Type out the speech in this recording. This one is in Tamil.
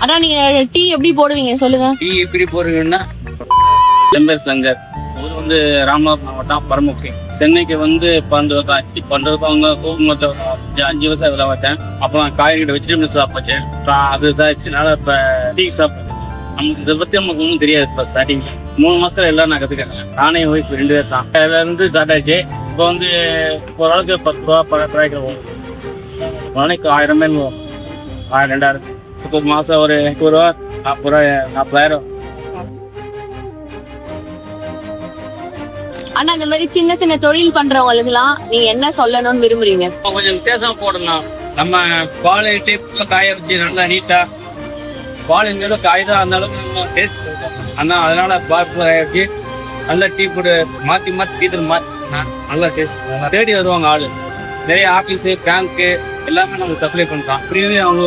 ஆனா நீங்க டீ எப்படி போடுவீங்க சொல்லுங்க. டீ எப்படி போடுவீங்கன்னா, செம்பர் சங்கர் ஊர் வந்து ராமநாதபுரம் மாவட்டம் பரமுக்கை. சென்னைக்கு வந்து 12 அவங்க 5 வருஷம் அதில் பார்த்தேன். அப்புறம் காய்கறி வெஜிடபிள்ஸ் சாப்பிட்டேன். அது இதாச்சுனால இப்போ டீ சாப்பிட்டேன். நமக்கு இதை பற்றி நமக்கு ஒன்றும் தெரியாது. இப்போ ஸ்டார்டிங் 3 மாசத்துல எல்லாம் நான் கற்றுக்கிறேன். நானே ஒய்ஃப் 2 பேர் தான். அதுலேருந்து ஸ்டார்ட் ஆச்சு. இப்போ வந்து ஓரளவுக்கு 10 ரூபா 12 ரூபாய்க்கு ஒரு நாளைக்கு 1000 மேல் 1000 2000. இப்போ மாதம் ஒரு 30 ரூபா 40 ரூபா 40,000. ஆனா இந்த மாதிரி சின்ன சின்ன தொழில் பண்றவங்களுக்கு எல்லாம் நீங்க என்ன சொல்லணும்னு விரும்புறீங்க? கொஞ்சம் வித்தியாசமா போடலாம். நம்ம குவாலிட்டி காய வச்சு நல்லா நீட்டா குவாலிட்டி காய் தான் அந்த அளவுக்கு நம்ம டேஸ்ட் ஆனால் அதனால காய வச்சு நல்லா டீ போட்டு மாற்றி டீத்தல் மாற்றினா நல்லா டேஸ்ட் தேடி வருவாங்க ஆளு. நிறைய ஆஃபீஸு பேங்க்கு எல்லாமே நம்ம சப்ளை பண்ணுறோம். அப்படியே அவங்க